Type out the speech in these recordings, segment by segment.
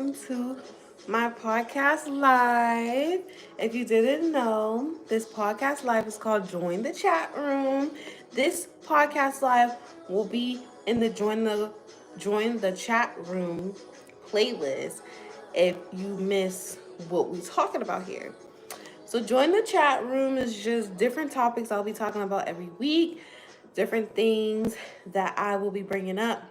welcome to my podcast live. If you didn't know, this podcast live is called Join the Chat Room. This podcast live will be in the Join the Chat Room playlist if you miss what we're talking about here. So join the chat room is just different topics I'll be talking about every week, different things that I will be bringing up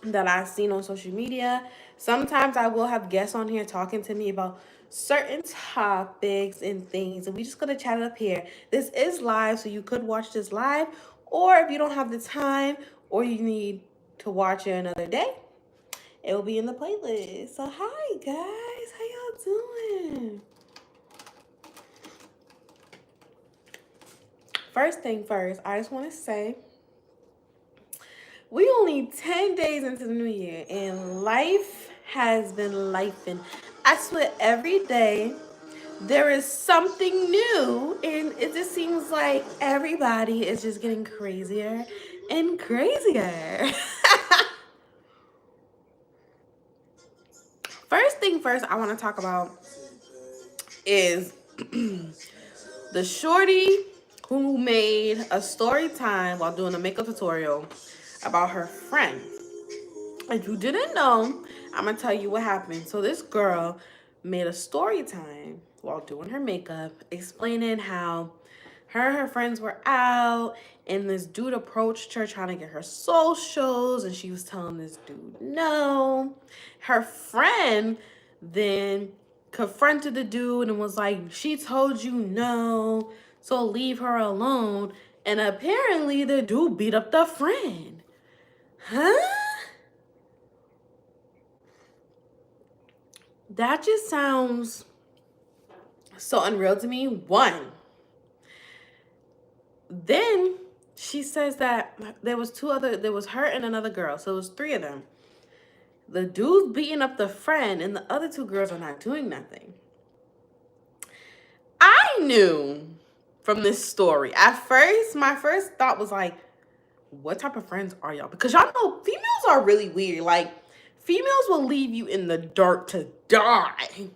that I've seen on social media. Sometimes I will have guests on here talking to me about certain topics and things, and we just gonna chat it up here. This is live, so you could watch this live, or if you don't have the time or you need to watch it another day, it will be in the playlist. So hi guys, how y'all doing? First thing first, I just want to say we only 10 days into the new year and life has been lifing. I swear every day there is something new and it just seems like everybody is just getting crazier and crazier. First thing first I want to talk about is the shorty who made a story time while doing a makeup tutorial about her friend. If you didn't know, I'm gonna tell you what happened. So this girl made a story time while doing her makeup, explaining how her and her friends were out and this dude approached her trying to get her socials, and she was telling this dude no. Her friend then confronted the dude and was like, she told you no, so leave her alone. And apparently the dude beat up the friend. Huh? That just sounds so unreal to me. One. Then she says that there was her and another girl. So it was three of them. The dude's beating up the friend and the other two girls are not doing nothing. I knew from this story. At first, my first thought was like, what type of friends are y'all? Because y'all know females are really weird. Like, females will leave you in the dirt to die.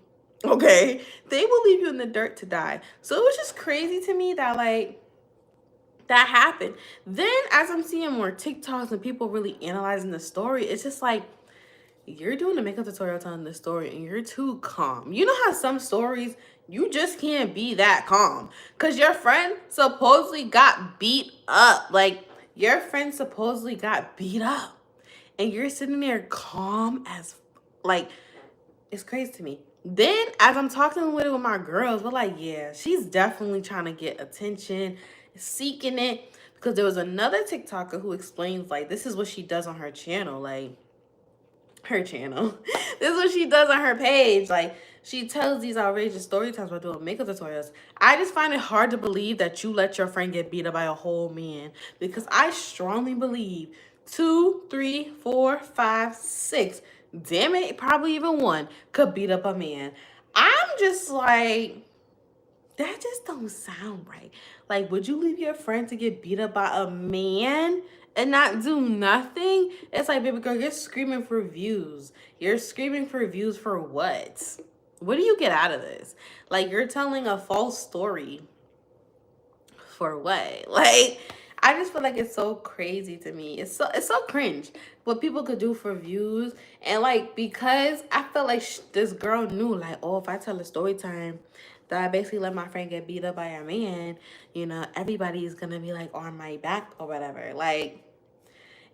Okay? They will leave you in the dirt to die. So it was just crazy to me that, like, that happened. Then, as I'm seeing more TikToks and people really analyzing the story, it's just like, you're doing a makeup tutorial telling the story and you're too calm. You know how some stories, you just can't be that calm. Because your friend supposedly got beat up. Like, your friend supposedly got beat up. And you're sitting there calm as, like, it's crazy to me. Then, as I'm talking with my girls, we're like, yeah, she's definitely trying to get attention, seeking it. Because there was another TikToker who explains, like, this is what she does on her channel. Like, her channel. This is what she does on her page. Like, she tells these outrageous story times about doing makeup tutorials. I just find it hard to believe that you let your friend get beat up by a whole man. Because I strongly believe 2, 3, 4, 5, 6, damn it, probably even 1 could beat up a man. I'm just like, that just don't sound right. Like, would you leave your friend to get beat up by a man and not do nothing? It's like, baby girl, you're screaming for views. You're screaming for views for what? What do you get out of this? Like, you're telling a false story for what? Like, I just feel like it's so crazy to me. It's so cringe what people could do for views. And like, because I felt like this girl knew, like, oh, if I tell a story time that I basically let my friend get beat up by a man, you know, everybody is gonna be like on my back or whatever. Like,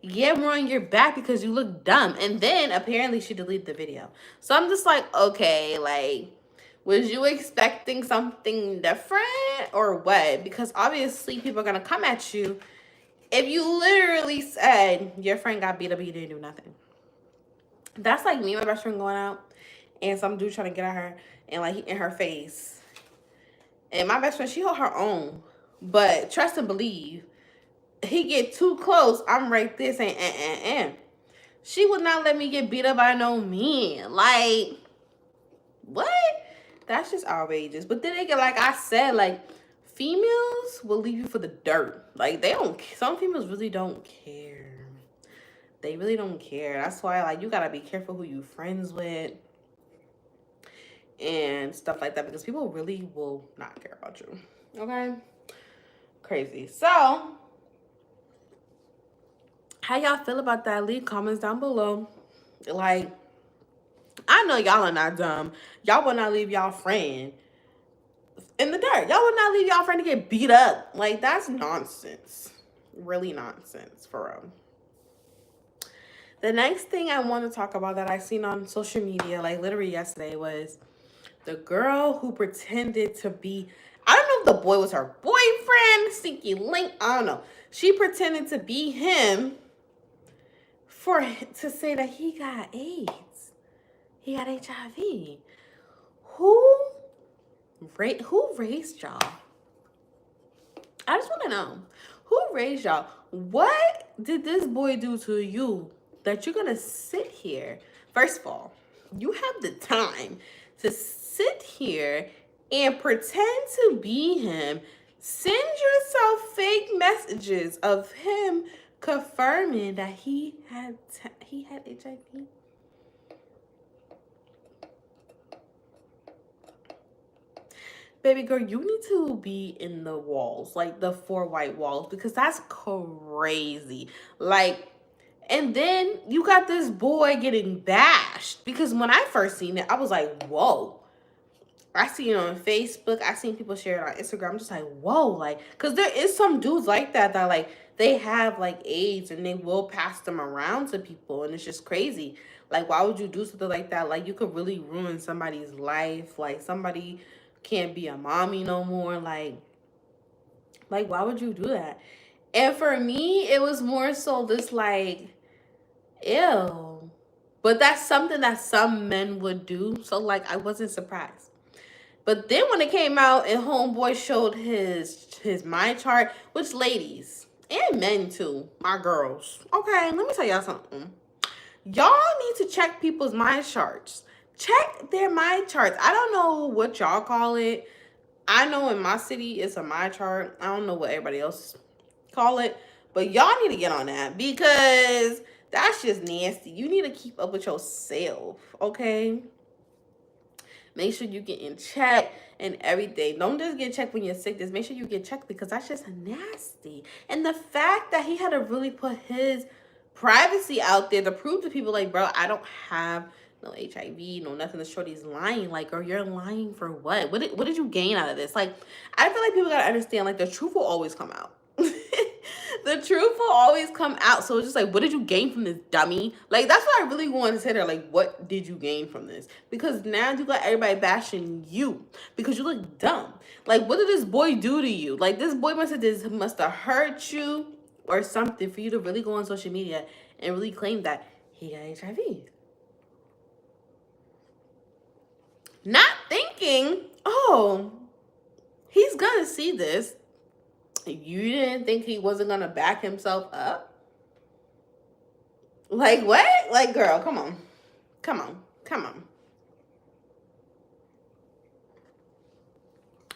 yeah, we're on your back because you look dumb. And then apparently she deleted the video. So I'm just like, okay, like, was you expecting something different or what? Because obviously people are gonna come at you if you literally said your friend got beat up and you didn't do nothing. That's like me and my best friend going out and some dude trying to get at her and like in her face. And my best friend, she hold her own. But trust and believe, he get too close, I'm right there saying, She would not let me get beat up by no man. Like, what? That's just outrageous. But then again, like I said, like, females will leave you for the dirt. Like, they don't, some females really don't care. They really don't care. That's why, like, you gotta be careful who you friends with and stuff like that, because people really will not care about you. Okay? Crazy. So, how y'all feel about that? Leave comments down below. Like, I know y'all are not dumb. Y'all will not leave y'all friend in the dirt. Y'all would not leave y'all friend to get beat up. Like, that's nonsense. Really nonsense, for real. The next thing I want to talk about that I seen on social media, like literally yesterday, was the girl who pretended to be, I don't know if the boy was her boyfriend, stinky link, I don't know. She pretended to be him to say that he got AIDS. He got HIV. Who raised y'all? I just want to know, who raised y'all? What did this boy do to you that you're gonna sit here? First of all, you have the time to sit here and pretend to be him. Send yourself fake messages of him confirming that he had HIV. Baby girl, you need to be in the walls, like the 4 white walls, because that's crazy. Like, and then you got this boy getting bashed, because when I first seen it, I was like, whoa. I seen it on Facebook. I seen people share it on Instagram. I'm just like, whoa, like, because there is some dudes like that like, they have like AIDS and they will pass them around to people, and it's just crazy. Like, why would you do something like that? Like, you could really ruin somebody's life. Like, somebody can't be a mommy no more. Like, why would you do that? And for me, it was more so this, like, ew. But that's something that some men would do. So, like, I wasn't surprised. But then when it came out and homeboy showed his mind chart, which, ladies and men too, my girls, okay, let me tell y'all something. Y'all need to check people's mind charts. Check their mind charts. I don't know what y'all call it. I know in my city it's a mind chart. I don't know what everybody else call it. But y'all need to get on that, because that's just nasty. You need to keep up with yourself, okay? Make sure you get in check and everything. Don't just get checked when you're sick. Just make sure you get checked, because that's just nasty. And the fact that he had to really put his privacy out there to prove to people, like, bro, I don't have no HIV, no nothing. The shorty's lying. Like, girl, you're lying for what? What did you gain out of this? Like, I feel like people gotta understand, like, the truth will always come out. The truth will always come out. So it's just like, what did you gain from this, dummy? Like, that's what I really wanted to say there. Like, what did you gain from this? Because now you got everybody bashing you because you look dumb. Like, what did this boy do to you? Like, this boy must have hurt you or something for you to really go on social media and really claim that he got HIV. Not thinking, oh, he's gonna see this. You didn't think he wasn't gonna back himself up? Like, what? Like, girl, come on. Come on. Come on.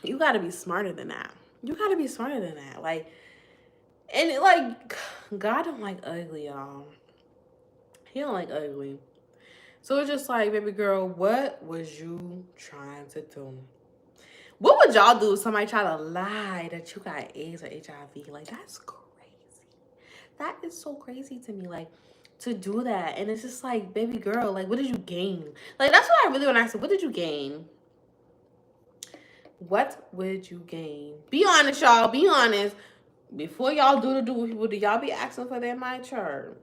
You gotta be smarter than that. You gotta be smarter than that. Like, and it, like, God don't like ugly, y'all. He don't like ugly. So it's just like, baby girl, what was you trying to do? What would y'all do if somebody try to lie that you got AIDS or HIV? Like, that's crazy. That is so crazy to me. Like, to do that. And it's just like, baby girl, like, what did you gain? Like, that's what I really want to ask. What did you gain? What would you gain? Be honest, y'all. Be honest. Before y'all do people, do y'all be asking for their mind chart?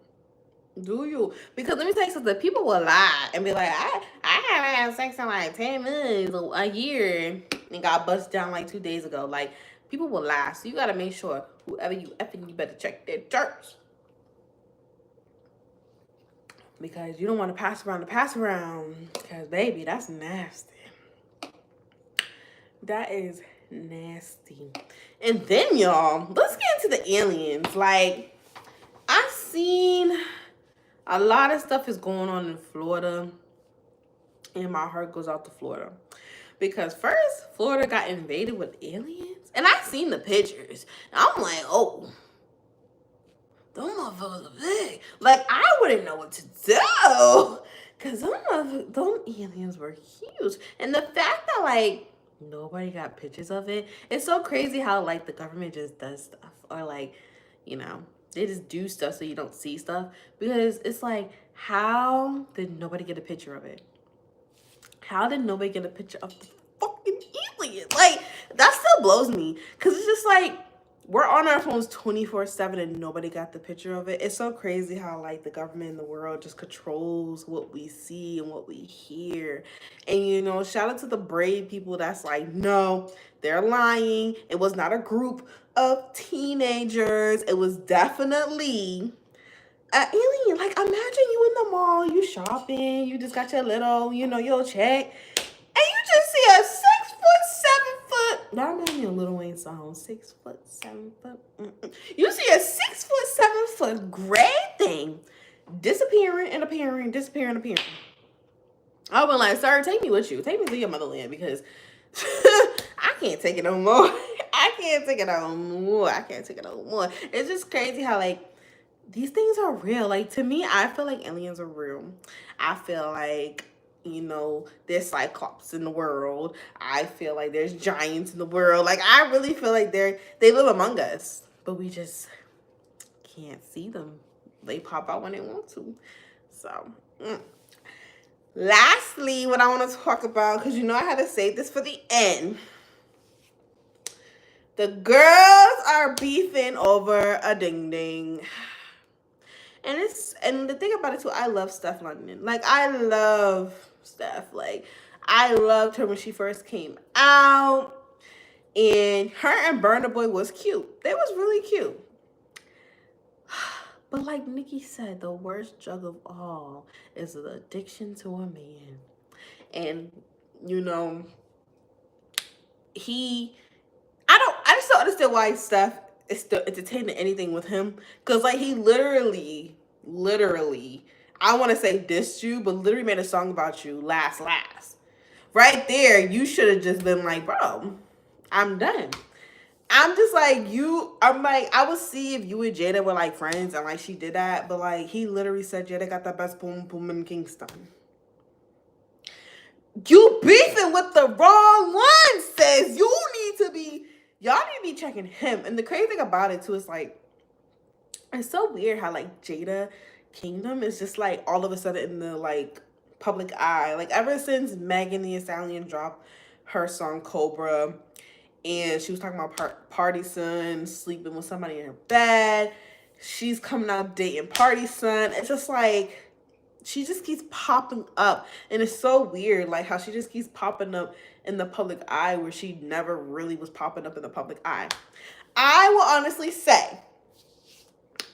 Do you? Because let me tell you something. People will lie and be like, I haven't had sex in like 10 minutes, a year, and got busted down like 2 days ago. Like, people will lie. So you got to make sure whoever you effing, you better check their charts. Because you don't want to pass around. Because, baby, that's nasty. That is nasty. And then, y'all, let's get into the aliens. Like, I've seen a lot of stuff is going on in Florida, and my heart goes out to Florida. Because first, Florida got invaded with aliens, and I seen the pictures. And I'm like, oh, Them motherfuckers are big. Like, I wouldn't know what to do. Because them aliens were huge. And the fact that, like, nobody got pictures of it, it's so crazy how, like, the government just does stuff. Or, like, you know, they just do stuff so you don't see stuff. Because it's like, how did nobody get a picture of it? How did nobody get a picture of the fucking alien? Like, that still blows me. Because it's just like, we're on our phones 24/7 and nobody got the picture of it. It's so crazy how, like, the government in the world just controls what we see and what we hear. And, you know, shout out to the brave people that's like, no, they're lying. It was not a group of teenagers. It was definitely an alien. Like, imagine you in the mall, you shopping, you just got your little, you know, your check, and you just see a 6'7" that reminds me of Lil Wayne song, 6'7". You see a 6'7" gray thing disappearing and appearing, disappearing, appearing. I was like, sir, take me with you. Take me to your motherland, because I can't take it no more. I can't take it no more. I can't take it no more. It's just crazy how, like, these things are real. Like, to me, I feel like aliens are real. I feel like, you know, there's cyclops in the world. I feel like there's giants in the world. Like, I really feel like they live among us, but we just can't see them. They pop out when they want to. So, lastly, what I want to talk about, because you know I had to save this for the end. The girls are beefing over a ding ding. And the thing about it too, I love Steff London. Like, I love Steff. Like, I loved her when she first came out. And her and Burna Boy was cute. They was really cute. But like Nikki said, the worst drug of all is the addiction to a man. And, you know, I just don't understand why Steff is still entertaining anything with him. Because, like, he literally, I want to say dissed you, but literally made a song about you last. Right there, you should have just been like, bro, I'm done. I'm just like, I would see if you and Jada were, like, friends and, like, she did that. But, like, he literally said Jada got the best boom boom in Kingston. You beefing with the wrong one, sis. Y'all need to be checking him. And the crazy thing about it too is, like, it's so weird how, like, Jada Kingdom is just, like, all of a sudden in the, like, public eye. Like, ever since Megan Thee Stallion dropped her song Cobra, and she was talking about Party Son sleeping with somebody in her bed, she's coming out dating Party Son. It's just like, she just keeps popping up, and it's so weird, like, how she just keeps popping up in the public eye where she never really was popping up in the public eye. I will honestly say,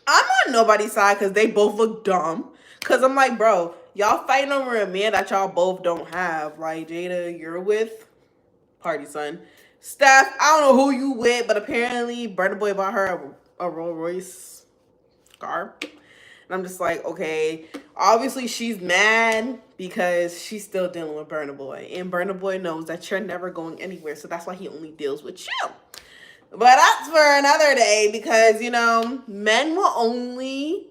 I'm on nobody's side because they both look dumb. Because I'm like, bro, y'all fighting over a man that y'all both don't have. Like, Jada, you're with Party Son. Steff, I don't know who you with, but apparently Burna Boy bought her a Rolls Royce car. And I'm just like, okay, obviously she's mad because she's still dealing with Burna Boy. And Burna Boy knows that you're never going anywhere. So that's why he only deals with you. But that's for another day, because, you know, men will only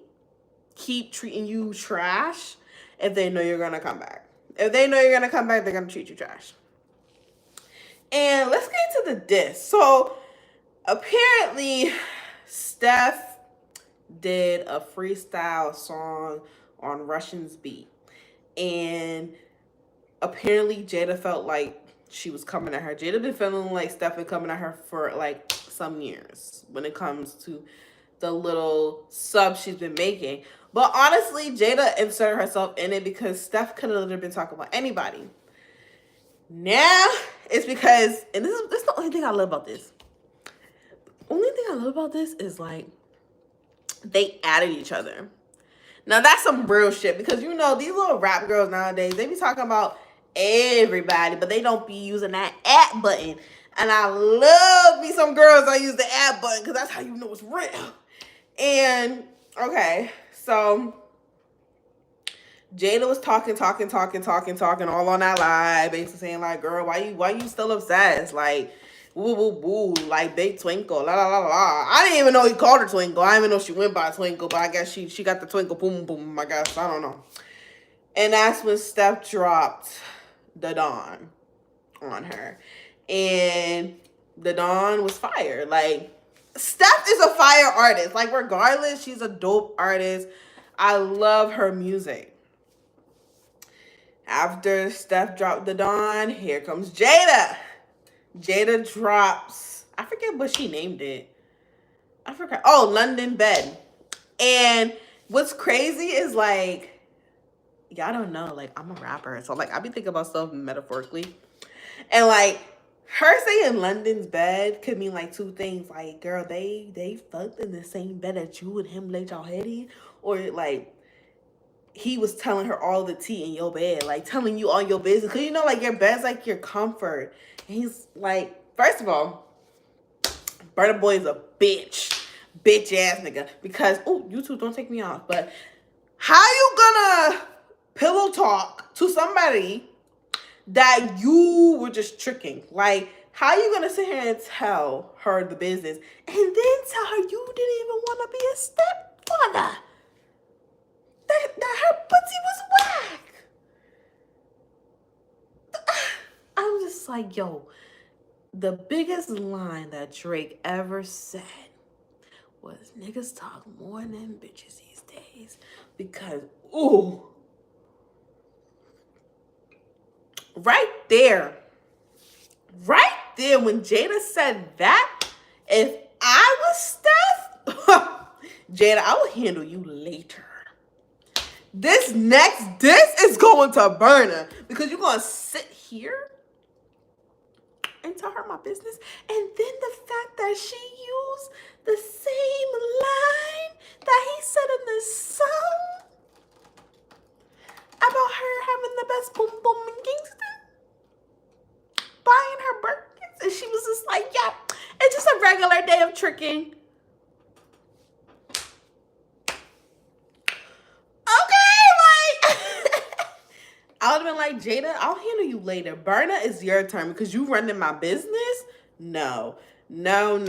keep treating you trash if they know you're going to come back. If they know you're going to come back, they're going to treat you trash. And let's get into the diss. So apparently Steff did a freestyle song on Russian's beat, and apparently Jada felt like she was coming at her. Jada been feeling like Steff been coming at her for, like, some years when it comes to the little sub she's been making. But honestly, Jada inserted herself in it because Steff could have literally been talking about anybody. Now it's because, and this is the only thing I love about this. The only thing I love about this is, like, they added each other. Now that's some real shit, because, you know, these little rap girls nowadays, they be talking about everybody, but they don't be using that @ button. And I love me some girls that use the @ button, because that's how you know it's real. And okay, so Jada was talking all on that live, basically saying, like, girl, why you still obsessed? Like, woo woo woo, like Big Twinkle, la la la la. I didn't even know he called her Twinkle. I didn't even know she went by Twinkle, but I guess she got the Twinkle boom boom, I guess. I don't know. And that's when Steff dropped the Dawn on her. And the Dawn was fire. Like, Steff is a fire artist. Like, regardless, she's a dope artist. I love her music. After Steff dropped the Dawn, here comes Jada. Jada drops, I forget what she named it. I forgot. Oh, London Bed. And what's crazy is, like, y'all don't know, like, I'm a rapper. So, like, I be thinking about stuff metaphorically. And, like, her saying London's bed could mean, like, two things. Like, girl, they fucked in the same bed that you and him laid y'all head in. Or, like, he was telling her all the tea in your bed. Like, telling you all your business. Because, you know, like, your bed's, like, your comfort. And he's, like, first of all, Burna Boy is a bitch. Bitch ass nigga. Because, oh, YouTube, don't take me off. But how you gonna pillow talk to somebody that you were just tricking? Like, how you gonna sit here and tell her the business and then tell her you didn't even want to be a stepfather? That her pussy was whack. I'm just like, yo, the biggest line that Drake ever said was, niggas talk more than bitches these days. Because, ooh, right there, when Jada said that, if I was Steff, Jada, I will handle you later. This next diss is going to Burna, because you're going to sit here and tell her my business, and then the fact that she used the same line that he said in the song about her having the best boom boom in Kingston, buying her Birkins, and she was just like, yeah, it's just a regular day of tricking. I would have been like, Jada, I'll handle you later. Burna, it's your turn because you running my business? No. Then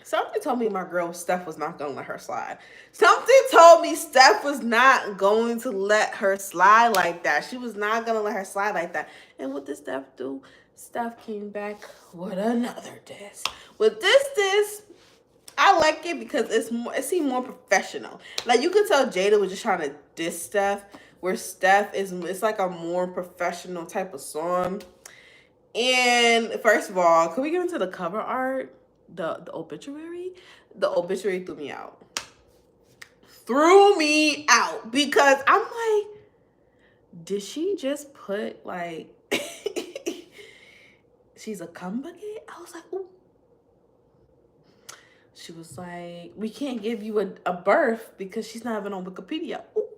something told me my girl Steff was not going to let her slide. Something told me Steff was not going to let her slide like that. She was not going to let her slide like that. And what did Steff do? Steff came back with another diss. With this, I like it because it seemed more professional. Like, you could tell Jada was just trying to diss Steff, where Steff it's like a more professional type of song. And first of all, can we get into the cover art? The obituary? The obituary threw me out. Because I'm like, did she just put, like, she's a cum bucket? I was like, ooh. She was like, we can't give you a birth because she's not even on Wikipedia. Ooh.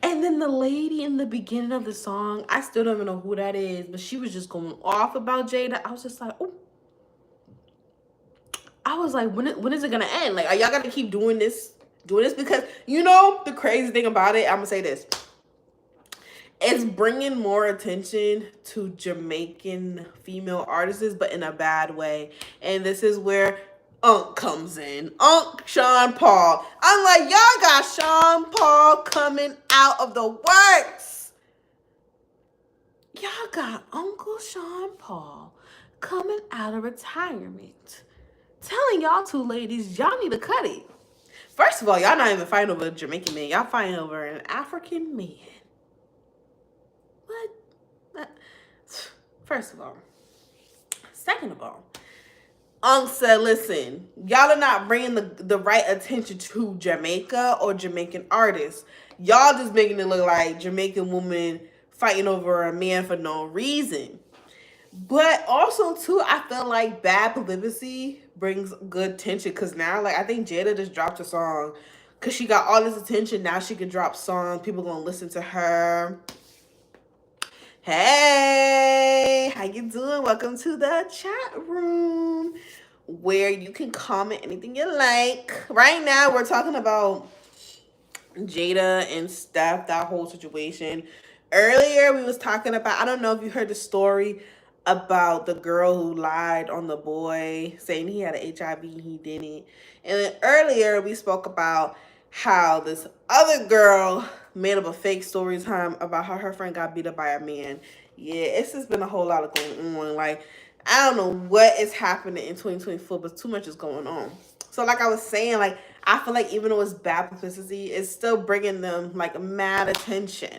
And then the lady in the beginning of the song, I still don't even know who that is, but she was just going off about Jada. I was just like, ooh. I was like, when is it going to end? Like, are y'all going to keep doing this? Because, you know, the crazy thing about it, I'm going to say this. It's bringing more attention to Jamaican female artists, but in a bad way. And this is where Unc comes in. Unc Sean Paul. I'm like, y'all got Sean Paul coming out of the works. Y'all got Uncle Sean Paul coming out of retirement. Telling y'all two ladies, y'all need to cut it. First of all, y'all not even fighting over a Jamaican man. Y'all fighting over an African man. First of all. Second of all, Unc said, listen, y'all are not bringing the right attention to Jamaica or Jamaican artists. Y'all just making it look like Jamaican woman fighting over a man for no reason. But also, too, I feel like bad publicity brings good tension. Because now, like, I think Jada just dropped a song. Because she got all this attention. Now she can drop songs. People going to listen to her. Hey, how you doing? Welcome to the chat room where you can comment anything you like. Right now, we're talking about Jada and Steff, that whole situation. Earlier we was talking about, I don't know if you heard the story about the girl who lied on the boy saying he had an HIV, he didn't. And then earlier we spoke about how this other girl made up a fake story time about how her friend got beat up by a man. Yeah, it's just been a whole lot of going on. Like, I don't know what is happening in 2024, but too much is going on. So like I was saying, like, I feel like even though it's bad publicity, it's still bringing them like mad attention.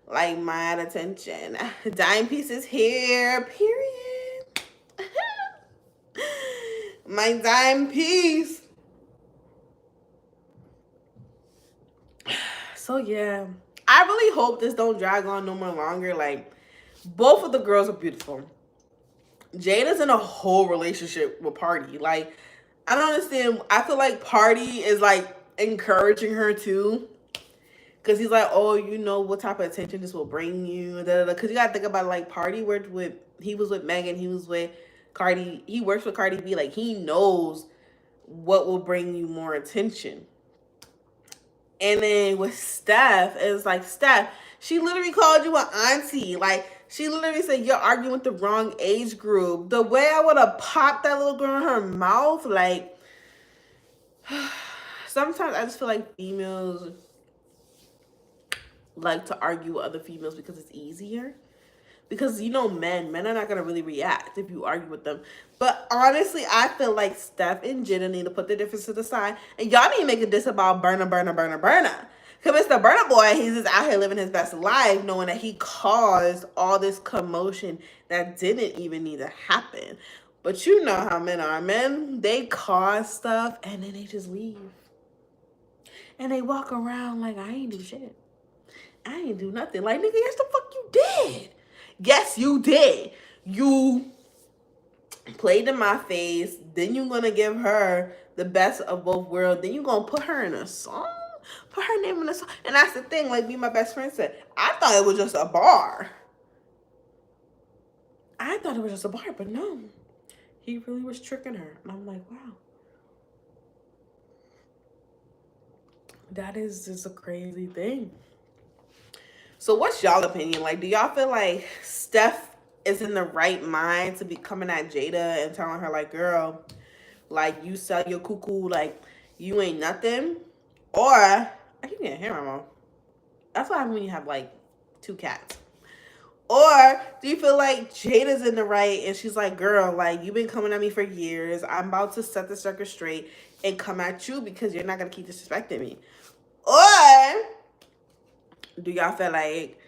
Like mad attention. Dime piece is here, period. My dime piece. So yeah, I really hope this don't drag on no more longer. Like, both of the girls are beautiful. Jada's in a whole relationship with Party. Like, I don't understand. I feel like Party is like encouraging her too. Cause he's like, oh, you know what type of attention this will bring you. Cause you gotta think about, like, Party worked with, he was with Megan, he was with Cardi, he works with Cardi B. Like, he knows what will bring you more attention. And then with Steff, it's like, Steff, she literally called you an auntie. Like, she literally said you're arguing with the wrong age group. The way I would have popped that little girl in her mouth, like, sometimes I just feel like females like to argue with other females because it's easier. Because, you know, men are not going to really react if you argue with them. But honestly, I feel like Steff and Jada need to put the difference to the side. And y'all need to make a diss about Burna. Because Mr. Burna Boy, he's just out here living his best life, knowing that he caused all this commotion that didn't even need to happen. But you know how men are. Men, they cause stuff and then they just leave. And they walk around like, I ain't do shit. I ain't do nothing. Like, nigga, yes, the fuck you did. Yes, you did. You played in my face. Then you're going to give her the best of both worlds. Then you're going to put her in a song. Put her name in a song. And that's the thing. Like me, my best friend said, I thought it was just a bar. But no. He really was tricking her. And I'm like, wow. That is just a crazy thing. So what's y'all opinion? Like, do y'all feel like Steff is in the right mind to be coming at Jada and telling her, like, girl, like, you sell your cuckoo, like, you ain't nothing? Or, I keep getting hair on. That's what happens when you have, like, 2 cats. Or do you feel like Jada's in the right and she's like, girl, like, you've been coming at me for years. I'm about to set the circle straight and come at you because you're not going to keep disrespecting me. Or do y'all feel like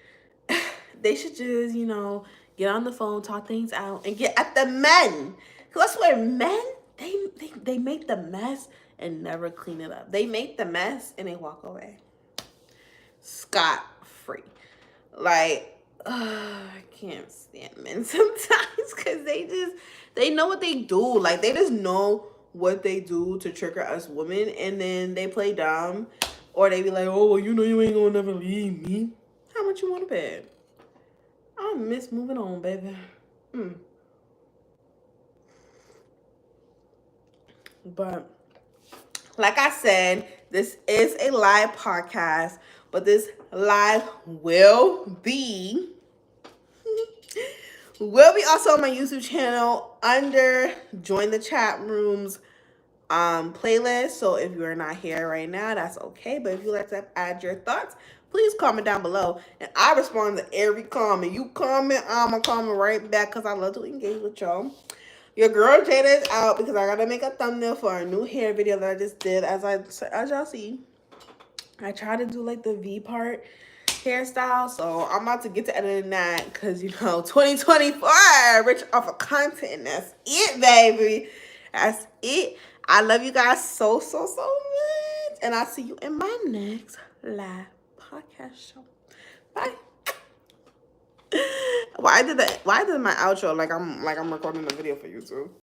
they should just, you know, get on the phone, talk things out, and get at the men? Because I swear, men, they make the mess and never clean it up. They make the mess and they walk away scot-free. Like, I can't stand men sometimes because they know what they do. Like, they just know what they do to trigger us women, and then they play dumb. Or they be like, oh, well, you know you ain't gonna never leave me. How much you want to pay? I miss moving on, baby. But like I said, this is a live podcast, but this live will be also on my YouTube channel under Join the Chat Rooms playlist. So if you're not here right now, that's okay. But if you'd like to add your thoughts, please comment down below. And I respond to every comment. You comment, I'm going to comment right back because I love to engage with y'all. Your girl Jada is out because I got to make a thumbnail for a new hair video that I just did. As y'all see, I try to do like the V part hairstyle. So I'm about to get to editing that because, you know, 2024, rich off of content. That's it, baby. That's it. I love you guys so much. And I'll see you in my next live podcast show. Bye. Why did my outro like I'm recording a video for YouTube?